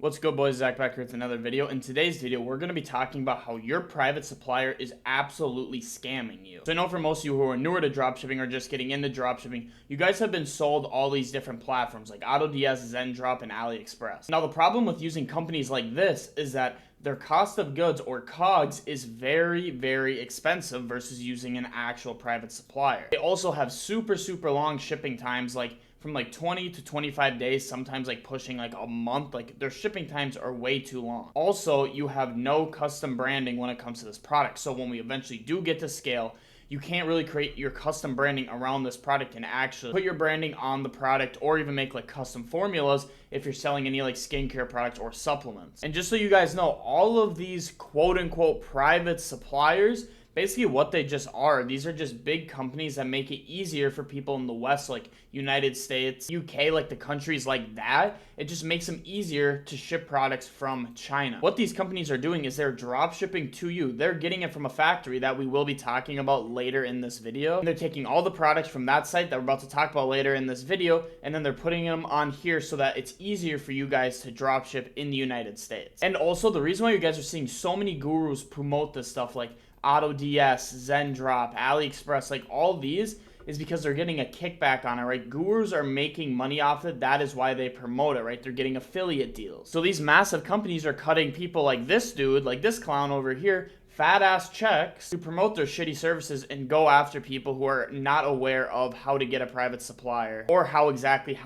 What's good, boys? Zach back here with another video. In today's video, we're going to be talking about how your private supplier is absolutely scamming you. So I know for most of you who are newer to dropshipping or just getting into dropshipping, you guys have been sold all these different platforms like AutoDS, ZenDrop, and AliExpress. Now the problem with using companies like this is that their cost of goods, or COGS, is very, very expensive versus using an actual private supplier. They also have super long shipping times, like from like 20 to 25 days, sometimes like pushing like a month. Like their shipping times are way too long. Also, you have no custom branding when it comes to this product. So when we eventually do get to scale, you can't really create your custom branding around this product and actually put your branding on the product, or even make like custom formulas if you're selling any like skincare products or supplements. And just so you guys know, all of these quote unquote private suppliers, basically what they just are, these are just big companies that make it easier for people in the West, like United States, UK, like the countries like that. It just makes them easier to ship products from China. What these companies are doing is they're drop shipping to you. They're getting it from a factory that we will be talking about later in this video. And they're taking all the products from that site that we're about to talk about later in this video, and then they're putting them on here so that it's easier for you guys to drop ship in the United States. And also, the reason why you guys are seeing so many gurus promote this stuff like AutoDS, ZenDrop, AliExpress, like all these, is because they're getting a kickback on it, right? Gurus are making money off it. That is why they promote it, right? They're getting affiliate deals. So these massive companies are cutting people like this dude, like this clown over here, fat ass checks to promote their shitty services and go after people who are not aware of how to get a private supplier or how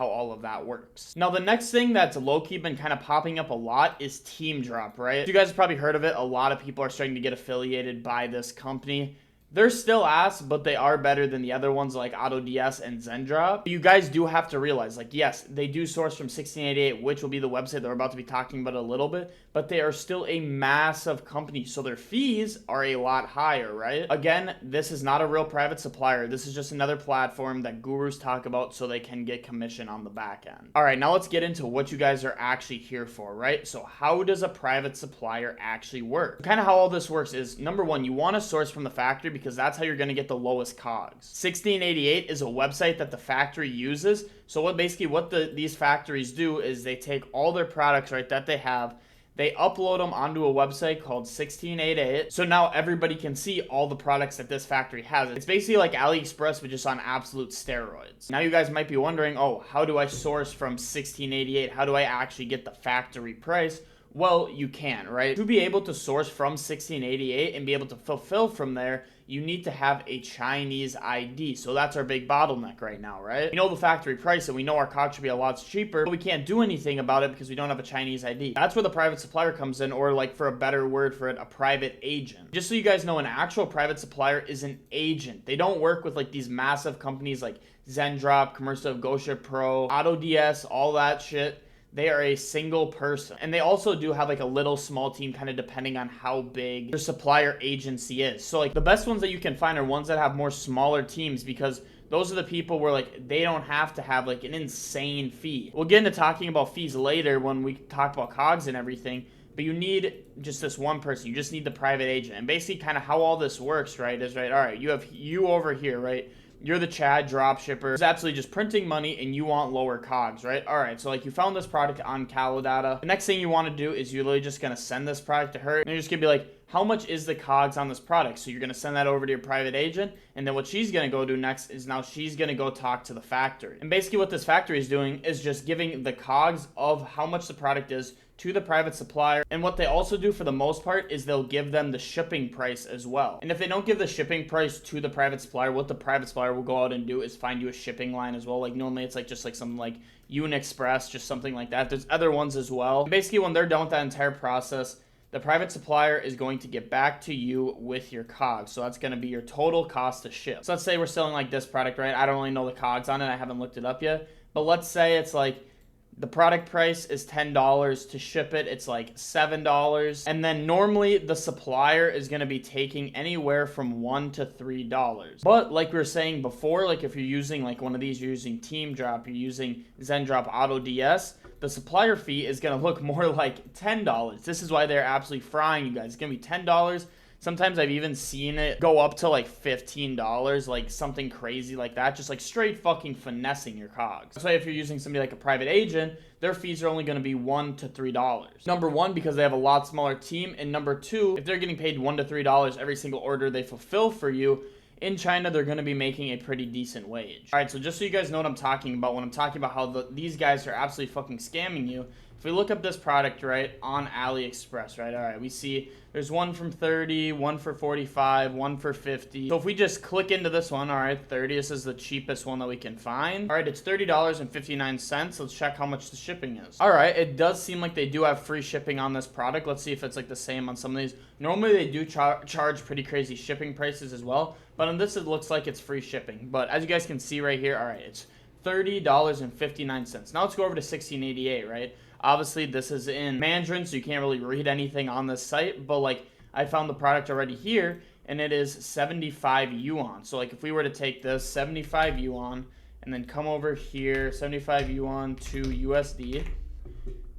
all of that works. Now, the next thing that's low-key been kind of popping up a lot is Team Drop, right? You guys have probably heard of it. A lot of people are starting to get affiliated by this company. They're still ass, but they are better than the other ones like AutoDS and ZenDrop. You guys do have to realize, like, yes, they do source from 1688, which will be the website that we're about to be talking about a little bit, but they are still a massive company, so their fees are a lot higher, right? Again, this is not a real private supplier. This is just another platform that gurus talk about so they can get commission on the back end. All right, now let's get into what you guys are actually here for, right? So how does a private supplier actually work? Kind of how all this works is, number one, you want to source from the factory because that's how you're going to get the lowest COGS. 1688 is a website that the factory uses. So what these factories do is they take all their products, right, that they have, they upload them onto a website called 1688. So now everybody can see all the products that this factory has. It's basically like AliExpress, but just on absolute steroids. Now you guys might be wondering, oh, how do I source from 1688? How do I actually get the factory price? Well, you can, right? To be able to source from 1688 and be able to fulfill from there, you need to have a Chinese ID. So that's our big bottleneck right now, right? We know the factory price and we know our COGS should be a lot cheaper, but we can't do anything about it because we don't have a Chinese ID. That's where the private supplier comes in, or like, for a better word for it, a private agent. Just so you guys know, an actual private supplier is an agent. They don't work with like these massive companies like ZenDrop, Commercial, GoShip Pro, AutoDS, all that shit. They are a single person. And they also do have like a little small team, kind of depending on how big their supplier agency is. So like the best ones that you can find are ones that have more smaller teams, because those are the people where like they don't have to have like an insane fee. We'll get into talking about fees later when we talk about COGS and everything. But you need just this one person. You just need the private agent. And basically kind of how all this works, right, is, right, all right, you have you over here, right? You're the Chad dropshipper. It's absolutely just printing money and you want lower COGS, right? All right, so like you found this product on Calidata. The next thing you want to do is you're literally just going to send this product to her. And you're just going to be like, how much is the COGS on this product? So you're going to send that over to your private agent. And then what she's going to go do next is now she's going to go talk to the factory. And basically what this factory is doing is just giving the COGS of how much the product is to the private supplier. And what they also do for the most part is they'll give them the shipping price as well. And if they don't give the shipping price to the private supplier, what the private supplier will go out and do is find you a shipping line as well. Like normally it's like just like something like Unexpress, just something like that. There's other ones as well. And basically when they're done with that entire process, the private supplier is going to get back to you with your COGS. So that's going to be your total cost to ship. So let's say we're selling like this product, right? I don't really know the COGS on it. I haven't looked it up yet. But let's say it's like the product price is $10 to ship it. It's like $7. And then normally the supplier is going to be taking anywhere from $1 to $3. But like we were saying before, like if you're using like one of these, you're using Team Drop, you're using ZenDrop, AutoDS, the supplier fee is going to look more like $10. This is why they're absolutely frying you guys. It's going to be $10 Sometimes I've even seen it go up to like $15, like something crazy like that, just like straight fucking finessing your cogs. So if you're using somebody like a private agent, their fees are only going to be $1 to $3. Number one, because they have a lot smaller team, and number two, if they're getting paid $1 to $3 every single order they fulfill for you, in China, they're going to be making a pretty decent wage. All right, so just so you guys know what I'm talking about, when I'm talking about how these guys are absolutely fucking scamming you, if we look up this product, right, on AliExpress, right, all right, we see there's one from 30, one for 45, one for 50. So if we just click into this one, all right, 30, this is the cheapest one that we can find. All right, it's $30.59. Let's check how much the shipping is. All right, it does seem like they do have free shipping on this product. Let's see if it's like the same on some of these. Normally they do charge pretty crazy shipping prices as well, but on this it looks like it's free shipping. But as you guys can see right here, all right, it's $30.59. Now let's go over to $16.88, right? Obviously, this is in Mandarin, so you can't really read anything on this site, but like I found the product already here, and it is 75 yuan. So like if we were to take this 75 yuan and then come over here, 75 yuan to USD,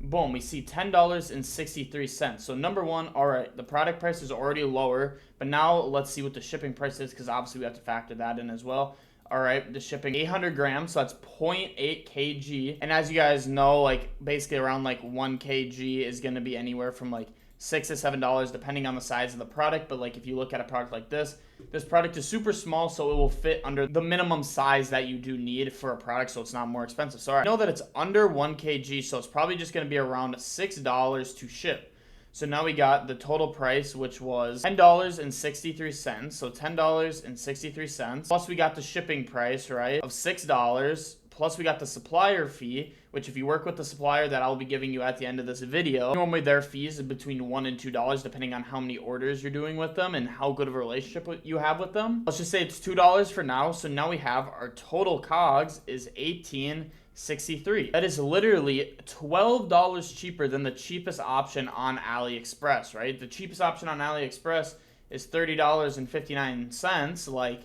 boom, we see $10.63. So number one, all right, the product price is already lower, but now let's see what the shipping price is, because obviously we have to factor that in as well. All right, the shipping 800 grams, so that's 0.8 kg. And as you guys know, like basically around like 1 kg is going to be anywhere from like $6 to $7 depending on the size of the product. But like if you look at a product like this product is super small, so it will fit under the minimum size that you do need for a product, so it's not more expensive. So all right, I know that it's under 1 kg, so it's probably just going to be around $6 to ship. So now we got the total price, which was $10.63. So $10.63. Plus we got the shipping price, right, of $6. Plus we got the supplier fee, which if you work with the supplier that I'll be giving you at the end of this video, normally their fees are between $1 and $2 depending on how many orders you're doing with them and how good of a relationship you have with them. Let's just say it's $2 for now. So now we have our total COGS is $18.63. That is literally $12 cheaper than the cheapest option on AliExpress, right? The cheapest option on AliExpress is $30.59, like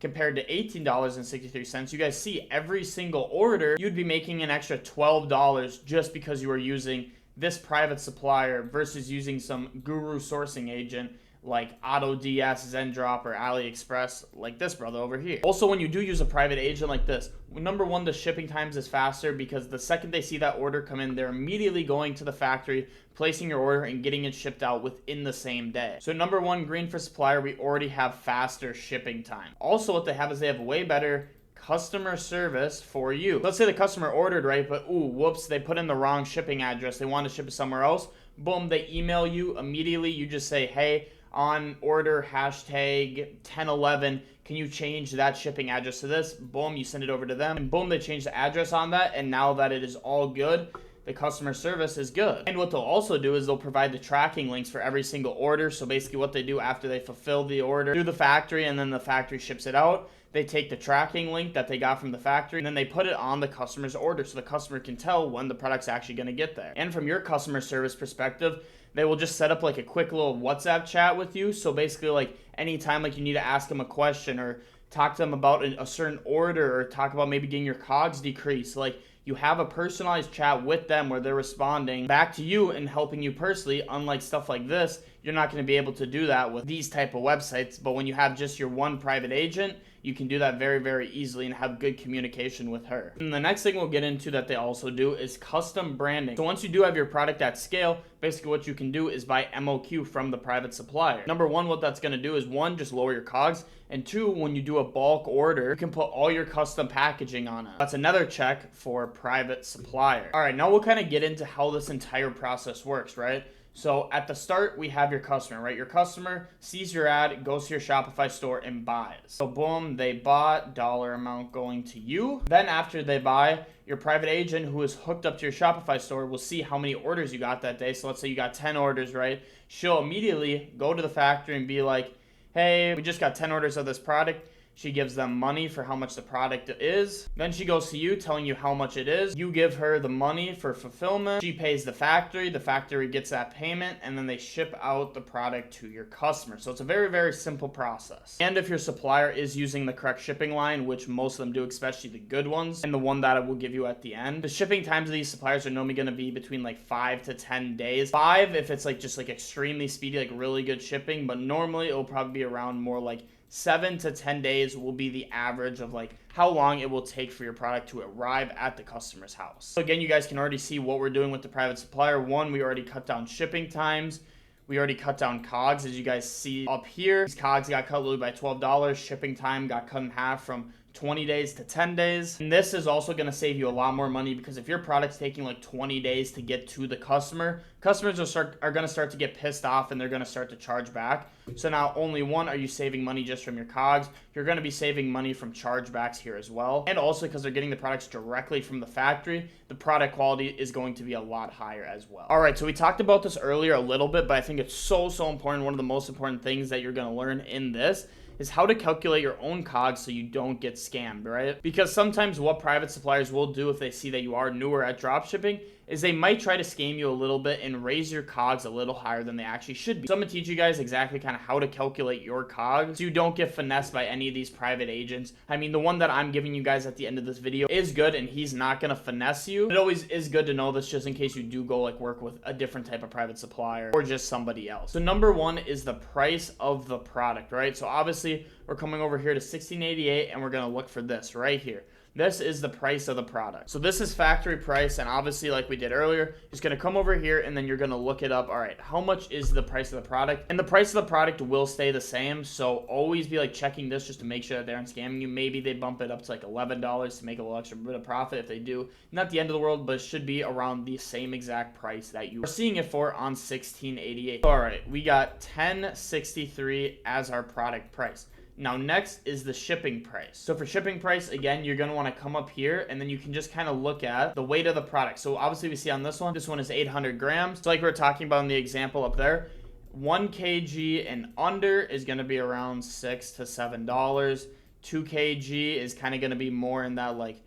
compared to $18.63. You guys see every single order, you'd be making an extra $12 just because you are using this private supplier versus using some guru sourcing agent like AutoDS, Zendrop, or AliExpress, like this brother over here. Also, when you do use a private agent like this, number one, the shipping times is faster because the second they see that order come in, they're immediately going to the factory, placing your order, and getting it shipped out within the same day. So number one, green for supplier, we already have faster shipping time. Also, what they have is they have way better customer service for you. Let's say the customer ordered, right, but ooh, whoops, they put in the wrong shipping address. They want to ship it somewhere else. Boom, they email you immediately. You just say, hey, on order hashtag 1011, can you change that shipping address to this? Boom, you send it over to them, and boom, they change the address on that, and now that it is all good, the customer service is good. And what they'll also do is they'll provide the tracking links for every single order. So basically what they do after they fulfill the order through the factory and then the factory ships it out, they take the tracking link that they got from the factory and then they put it on the customer's order so the customer can tell when the product's actually going to get there. And from your customer service perspective, they will just set up like a quick little WhatsApp chat with you. So basically like anytime like you need to ask them a question or talk to them about a certain order or talk about maybe getting your COGS decreased, like you have a personalized chat with them where they're responding back to you and helping you personally. Unlike stuff like this, you're not going to be able to do that with these type of websites. But when you have just your one private agent, you can do that very, very easily and have good communication with her. And the next thing we'll get into that they also do is custom branding. So once you do have your product at scale, basically what you can do is buy MOQ from the private supplier. Number one, what that's going to do is one, just lower your COGS. And two, when you do a bulk order, you can put all your custom packaging on it. That's another check for private supplier. All right, now we'll kind of get into how this entire process works, right? So at the start, we have your customer, right? Your customer sees your ad, goes to your Shopify store and buys. So boom, they bought, dollar amount going to you. Then after they buy, your private agent who is hooked up to your Shopify store will see how many orders you got that day. So let's say you got 10 orders, right? She'll immediately go to the factory and be like, hey, we just got 10 orders of this product. She gives them money for how much the product is. Then she goes to you telling you how much it is. You give her the money for fulfillment. She pays the factory. The factory gets that payment, and then they ship out the product to your customer. So it's a very, very simple process. And if your supplier is using the correct shipping line, which most of them do, especially the good ones, and the one that I will give you at the end, the shipping times of these suppliers are normally going to be between like 5 to 10 days. 5 if it's like just like extremely speedy, like really good shipping, but normally it will probably be around more like 7 to 10 days will be the average of like how long it will take for your product to arrive at the customer's house. So again, you guys can already see what we're doing with the private supplier. One, we already cut down shipping times. We already cut down COGS, as you guys see up here. These COGS got cut literally by $12. Shipping time got cut in half from 20 days to 10 days. And this is also going to save you a lot more money, because if your product's taking like 20 days to get to the customer, customers are going to start to get pissed off, and they're going to start to charge back. So now only one, are you saving money just from your COGS? You're going to be saving money from chargebacks here as well. And also because they're getting the products directly from the factory, the product quality is going to be a lot higher as well. All right, so we talked about this earlier a little bit, but I think it's so important. One of the most important things that you're going to learn in this is how to calculate your own COGS so you don't get scammed, right? Because sometimes what private suppliers will do if they see that you are newer at dropshipping is they might try to scam you a little bit and raise your COGS a little higher than they actually should be. So I'm gonna teach you guys exactly kind of how to calculate your COGS so you don't get finessed by any of these private agents. I mean, the one that I'm giving you guys at the end of this video is good, and he's not gonna finesse you. It always is good to know this just in case you do go like work with a different type of private supplier or just somebody else. So number one is the price of the product, right? So obviously we're coming over here to $16.88, and we're gonna look for this right here. This is the price of the product. So this is factory price, and obviously like we did earlier, just gonna come over here and then you're gonna look it up. All right, how much is the price of the product? And the price of the product will stay the same, so always be like checking this just to make sure that they aren't scamming you. Maybe they bump it up to like $11 to make a little extra bit of profit. If they do, not the end of the world, but it should be around the same exact price that you are seeing it for on $16.88. All right, we got $10.63 as our product price. Now next is the shipping price. So for shipping price, again, you're gonna wanna come up here and then you can just kind of look at the weight of the product. So obviously we see on this one is 800 grams. So like we were talking about in the example up there, 1 kg and under is gonna be around $6 to $7. 2 kg is kind of gonna be more in that like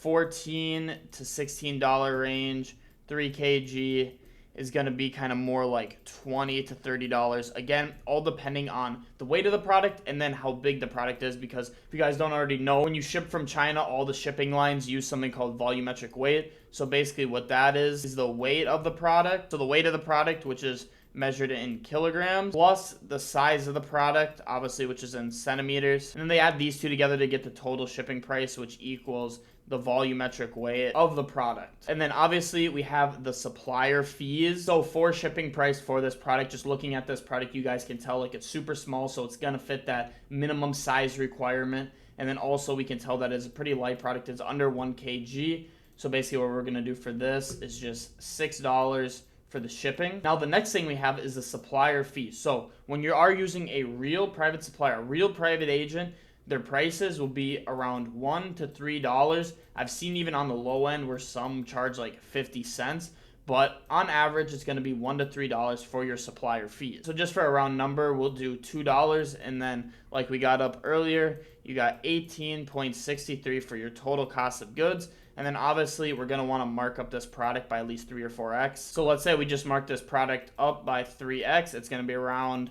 $14 to $16 range. 3 kg is going to be kind of more like $20 to $30. Again, all depending on the weight of the product and then how big the product is, because if you guys don't already know, when you ship from China, all the shipping lines use something called volumetric weight. So basically what that is the weight of the product. So the weight of the product, which is measured in kilograms, plus the size of the product, obviously, which is in centimeters. And then they add these two together to get the total shipping price, which equals the volumetric weight of the product. And then obviously we have the supplier fees. So for shipping price for this product, just looking at this product, you guys can tell like it's super small, so it's gonna fit that minimum size requirement. And then also we can tell that it's a pretty light product. It's under 1 kg. So basically what we're gonna do for this is just $6 for the shipping. Now the next thing we have is the supplier fee. So when you are using a real private supplier, a real private agent, their prices will be around $1 to $3. I've seen even on the low end where some charge like 50 cents, but on average it's going to be $1 to $3 for your supplier fees. So just for a round number, we'll do $2, and then like we got up earlier, you got 18.63 for your total cost of goods. And then obviously we're going to want to mark up this product by at least 3 or 4x. So let's say we just mark this product up by 3x. It's going to be around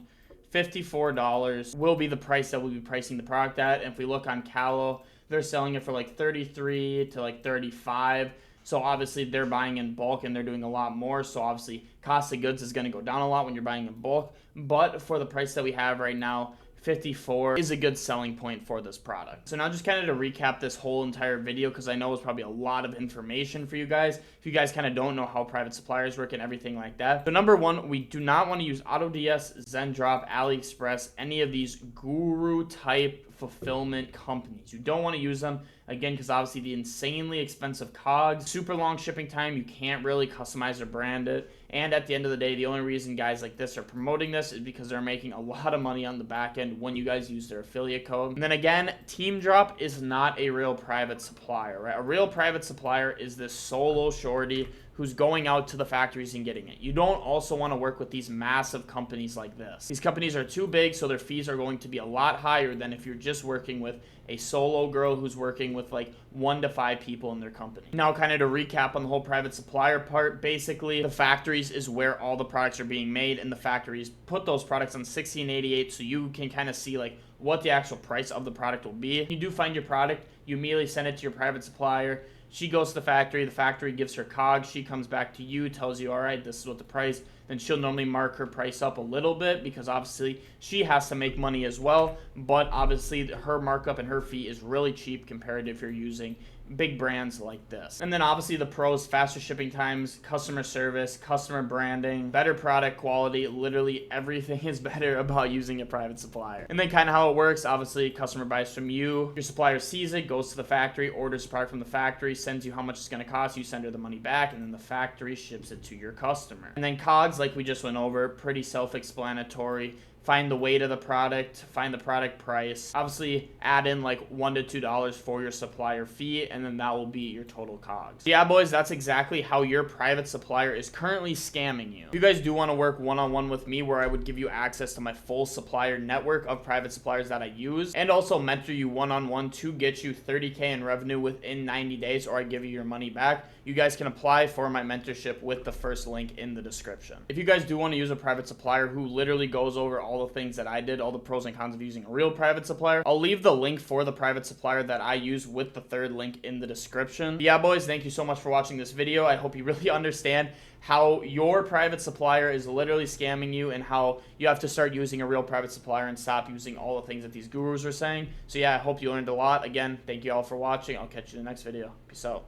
$54 will be the price that we'll be pricing the product at. And if we look on Callo, they're selling it for like 33 to like 35. So obviously they're buying in bulk and they're doing a lot more. So obviously cost of goods is going to go down a lot when you're buying in bulk. But for the price that we have right now, 54 is a good selling point for this product. So now just kind of to recap this whole entire video, because I know it's probably a lot of information for you guys if you guys kind of don't know how private suppliers work and everything like that. So number one, we do not want to use AutoDS, ZenDrop, AliExpress, any of these guru type fulfillment companies. You don't want to use them, again, because obviously the insanely expensive COGS, super long shipping time, you can't really customize or brand it. And at the end of the day, the only reason guys like this are promoting this is because they're making a lot of money on the back end when you guys use their affiliate code. And then again, TeamDrop is not a real private supplier, right? A real private supplier is this solo shorty who's going out to the factories and getting it. You don't also want to work with these massive companies like this. These companies are too big, so their fees are going to be a lot higher than if you're just working with a solo girl who's working with like 1 to 5 people in their company. Now, kind of to recap on the whole private supplier part, basically the factories is where all the products are being made, and the factories put those products on 1688 so you can kind of see like what the actual price of the product will be. If you do find your product, you immediately send it to your private supplier. She goes to the factory gives her COGS, she comes back to you, tells you, all right, this is what the price, then she'll normally mark her price up a little bit because obviously she has to make money as well, but obviously her markup and her fee is really cheap compared to if you're using big brands like this. And then obviously the pros: faster shipping times, customer service, customer branding, better product quality. Literally everything is better about using a private supplier. And then kind of how it works: obviously customer buys from you, your supplier sees it, goes to the factory, orders the product from the factory, sends you how much it's going to cost, you send her the money back, and then the factory ships it to your customer. And then COGS, like we just went over, pretty self-explanatory. Find the weight of the product, find the product price, obviously add in like $1 to $2 for your supplier fee, and then that will be your total COGS. Yeah, boys, that's exactly how your private supplier is currently scamming you. If you guys do want to work one-on-one with me, where I would give you access to my full supplier network of private suppliers that I use, and also mentor you one-on-one to get you 30K in revenue within 90 days, or I give you your money back, you guys can apply for my mentorship with the first link in the description. If you guys do want to use a private supplier who literally goes over all the things that I did, all the pros and cons of using a real private supplier, I'll leave the link for the private supplier that I use with the third link in the description. But yeah, boys, thank you so much for watching this video. I hope you really understand how your private supplier is literally scamming you, and how you have to start using a real private supplier and stop using all the things that these gurus are saying. So yeah, I hope you learned a lot. Again, thank you all for watching. I'll catch you in the next video. Peace out.